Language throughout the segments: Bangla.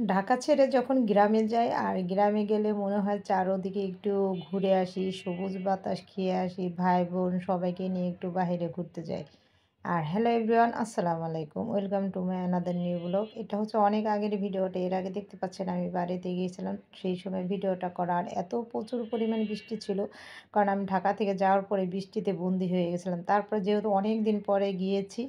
ঢাকা ছেড়ে যখন গ্রামে যাই আর গ্রামে গেলে মনে হয় চারোদিকে একটু ঘুরে আসি, সবুজ বাতাস খেয়ে আসি, ভাই বোন সবাইকে নিয়ে একটু বাইরে ঘুরতে যাই। আর হ্যালো এভরিওয়ান, আসসালামু আলাইকুম, welcome to my another new blog. এটা হচ্ছে অনেক আগের ভিডিওটা। এর আগে দেখতে পাচ্ছেন আমি বাড়িতে গিয়েছিলাম, সেই সময় ভিডিওটা করা। আর এত প্রচুর পরিমাণ বৃষ্টি ছিল, কারণ আমি ঢাকা থেকে যাওয়ার পরে বৃষ্টিতে বন্দি হয়ে গেছিলাম। তারপরে যেহেতু অনেক দিন পরে গিয়েছি,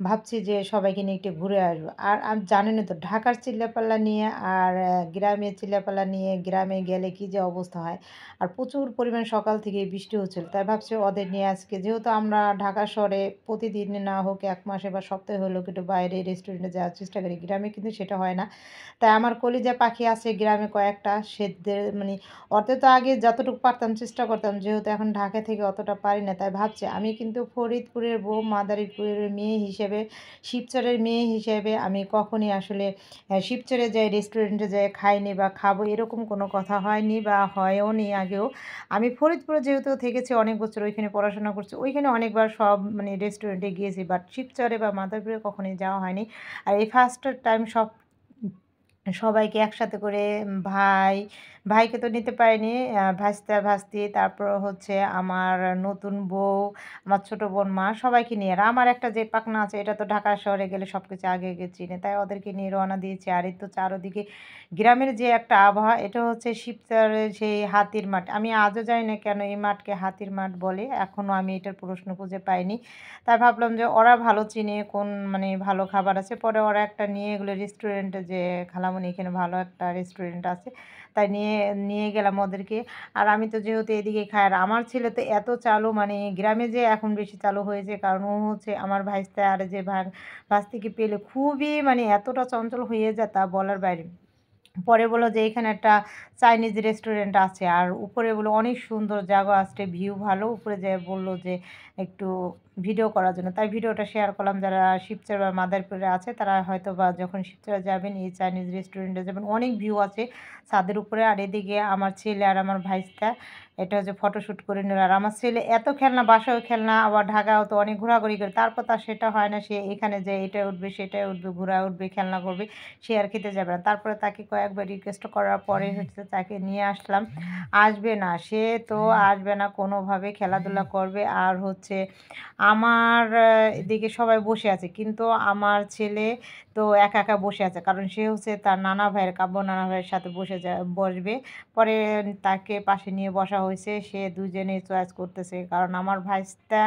ভাবছি যে সবাইকে নিয়ে একটু ঘুরে আসবো। আর জানেনই তো ঢাকার চিল্লাপাল্লা নিয়ে আর গ্রামের চিল্লাপাল্লা নিয়ে গ্রামে গেলে কি যে অবস্থা হয়। আর প্রচুর পরিমাণ সকাল থেকে বৃষ্টি হচ্ছিল, তাই ভাবছি ওদের নিয়ে আজকে, যেহেতু আমরা ঢাকা শহরে প্রতিদিন না হোক 1 মাসে বা সপ্তাহে হলেও একটু বাইরে রেস্টুরেন্টে যাওয়ার চেষ্টা করি, গ্রামে কিন্তু সেটা হয় না। তাই আমার কলিজা পাখি আছে গ্রামে কয়েকটা, সেদের মানে ওদের তো আগে যতটুকু পারতাম চেষ্টা করতাম, যেহেতু এখন ঢাকা থেকে অতটা পারি না। তাই ভাবছি আমি কিন্তু ফরিদপুরের বউ, মাদারীপুরের মেয়ে হিসেবে, শিবচরের মেয়ে হিসেবে আমি কখনই আসলে শিবচরে যাই রেস্টুরেন্টে যাই খাইনি বা খাবো এরকম কোনো কথা হয়নি বা হয়ও নি আগেও। আমি ফরিদপুরে যেহেতু থেকেছি অনেক বছর, ওইখানে পড়াশোনা করছি, ওইখানে অনেকবার সব রেস্টুরেন্টে গিয়েছি, বাট শিবচরে বা মাদারীপুরে কখনোই যাওয়া হয়নি। আর এই ফার্স্ট টাইম সবাইকে একসাথে করে ভাইকে তো নিতে পারিনি। ভাস্তা, ভাস্তি, তারপর হচ্ছে আমার নতুন বউ, আমার ছোট বোন, মা সবাইকে নিয়ে। আর আমার একটা যে পাখনা আছে, এটা তো ঢাকা শহরে গেলে সবকিছু আগে চিনে। তাই ওদেরকে নিয়ে রওনা দিয়েছি। আর এই তো চারদিকে গ্রামের যে একটা আবহাওয়া, এটা হচ্ছে শিবচরের সেই হাতির মাঠ। আমি আজও জানি না কেন এই মাঠকে হাতির মাঠ বলে। এখনো আমি এটার প্রশ্ন খুঁজে পাইনি। তাই ভাবলাম যে ওরা ভালো চিনে কোন ভালো খাবার আছে। পরে ওরা একটা নিয়ে এগুলো রেস্টুরেন্টে, যে খালামণি এখানে ভালো একটা রেস্টুরেন্ট আছে, তাই নিয়ে নিয়ে গেলাম ওদেরকে। আর আমি তো যেহেতু এদিকে খাই, আর আমার ছেলে তো এত চালু, গ্রামে যে এখন বেশি চালু হয়েছে, কারণ ও হচ্ছে আমার ভাইস্তা, আর যে ভাস্তিকে পেলে খুবই এতটা চঞ্চল হয়ে যায় তা বলার বাইরে। পরে বলল যে এখানে একটা চাইনিজ রেস্টুরেন্ট আছে, আর উপরে বললো অনেক সুন্দর জায়গা আছে, ভিউ ভালো। উপরে যেয়ে বলল যে একটু ভিডিও করার জন্য, তাই ভিডিওটা শেয়ার করলাম। যারা শিবচর বা মাদারীপুরে আছে তারা হয়তো বা যখন শিবচরে যাবেন এই চাইনিজ রেস্টুরেন্টে যাবেন, অনেক ভিউ আছে ছাদের উপরে। আর এদিকে আমার ছেলে আর আমার ভাইস্তা এটা হচ্ছে ফটোশ্যুট করে নিল। আর আমার ছেলে এত খেলনা, বাসায়ও খেলনা, আবার ঢাকাও তো অনেক ঘোরাঘুরি করে, তারপর তার সেটা হয় না, সে এখানে যে এটা উঠবে সেটাই উঠবে, ঘোড়া উঠবে, খেলনা করবে, সে আর খেতে যাবে না। তারপরে তাকে কয়েকবার রিকোয়েস্ট করার পরে হচ্ছে তাকে নিয়ে আসলাম। আসবে না, সে তো আসবে না কোনোভাবে, খেলাধুলা করবে। আর হচ্ছে আমার এদিকে সবাই বসে আছে, কিন্তু আমার ছেলে তো একা একা বসে আছে, কারণ সে হচ্ছে তার নানা ভাইয়ের, কাব্য নানা ভাইয়ের সাথে বসবে। পরে তাকে পাশে নিয়ে বসা হয়েছে, সে দুজনেই চয়েস করতেছে। কারণ আমার ভাইস্তা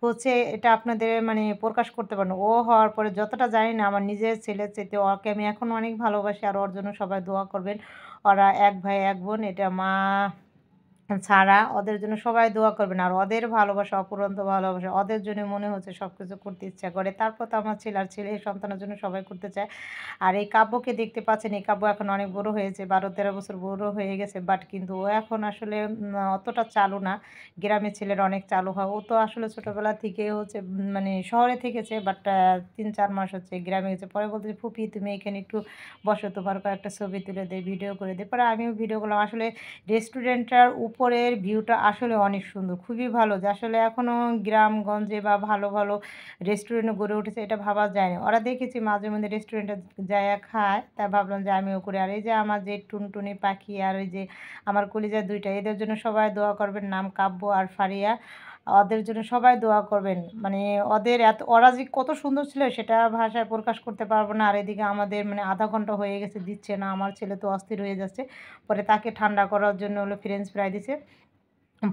হচ্ছে, এটা আপনাদের প্রকাশ করতে পারেন, ও হওয়ার পরে যতটা জানি না, আমার নিজের ছেলের চাইতে ওকে আমি এখন অনেক ভালোবাসি। আর ওর জন্য সবাই দোয়া করবেন। ওরা এক ভাই এক বোন, এটা মা ছাড়া ওদের জন্য সবাই দোয়া করবেন। আর ওদের ভালোবাসা অফুরন্ত ভালোবাসা, ওদের জন্য মনে হচ্ছে সব কিছু করতে ইচ্ছা করে। তারপর তো আমার ছেলে, আর ছেলে সন্তানের জন্য সবাই করতে চায়। আর এই কাব্যকে দেখতে পাচ্ছেন, এই কাব্য এখন অনেক বড় হয়েছে, 12-13 বছর বড় হয়ে গেছে, বাট কিন্তু ও এখন আসলে অতটা চালু না। গ্রামের ছেলেরা অনেক চালু হয়। ও তো আসলে ছোটোবেলা থেকে হচ্ছে শহরে থেকেছে, বাট 3-4 মাস হচ্ছে গ্রামে গেছে। পরে বলতেছে, ফুপি তুমি এখানে একটু বসো, তোমার কয়েকটা ছবি তুলে দেই, ভিডিও করে দেই। পরে আমিও ভিডিও করলাম। আসলে রেস্টুরেন্টটার উপরের ভিউটা আসলে অনেক সুন্দর, খুবই ভালো, যে আসলে এখনও গ্রামগঞ্জে বা ভালো ভালো রেস্টুরেন্ট গড়ে উঠেছে এটা ভাবা যায় না। ওরা দেখেছি মাঝে মধ্যে রেস্টুরেন্টে যাইয়া খায়, তাই ভাবলাম যে আমিও করি। আর এই যে আমার যে টুনটুনি পাখি, আর এই যে আমার কলিজা দুইটা, এদের জন্য সবাই দোয়া করবেন। নাম কাব্য আর ফারিয়া, ওদের জন্য সবাই দোয়া করবেন। ওদের ওরা যে কত সুন্দর ছিল সেটা ভাষায় প্রকাশ করতে পারবো না। আর এদিকে আমাদের আধা ঘন্টা হয়ে গেছে, দিচ্ছে না। আমার ছেলে তো অস্থির হয়ে যাচ্ছে। পরে তাকে ঠান্ডা করার জন্য হলো ফ্রেঞ্চ ফ্রাই দিছে।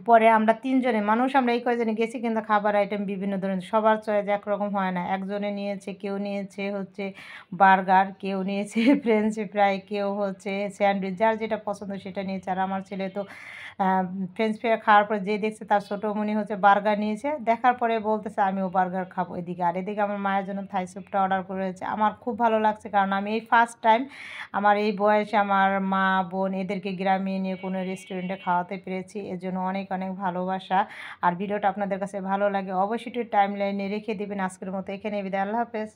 পরে আমরা ৩ জনে মানুষ, আমরা এই কয়জনে গেছি, কিন্তু খাবার আইটেম বিভিন্ন ধরনের, সবার চয়েস একরকম হয় না। একজনে নিয়েছে, কেউ নিয়েছে হচ্ছে বার্গার, কেউ নিয়েছে ফ্রেঞ্চ ফ্রাই, কেউ হচ্ছে স্যান্ডউইচ, যার যেটা পছন্দ সেটা নিয়েছে। আর আমার ছেলে তো আ ফ্রেঞ্চ ফ্রাই খাওয়ার পর যেই দেখছে তার ছোটমণি হচ্ছে বার্গার নিয়েছে। দেখার পরে বলতেছে আমিও বার্গার খাবো এদিকে। আর এদিকে আমার মায়ের জন্য থাই স্যুপটা অর্ডার করেছে। আমার খুব ভালো লাগছে, কারণ আমি এই ফার্স্ট টাইম আমার এই বয়সে আমার মা, বোন এদেরকে গ্রামে নিয়ে কোনো রেস্টুরেন্টে খাওয়াতে পেরেছি। এর জন্য অনেক অনেক ভালোবাসা। আর ভিডিওটা আপনাদের কাছে ভালো লাগে অবশ্যই একটু টাইমলাইনে রেখে দিবেন। আজকের মতো এখানেই বিদায়। আল্লাহ হাফেজ।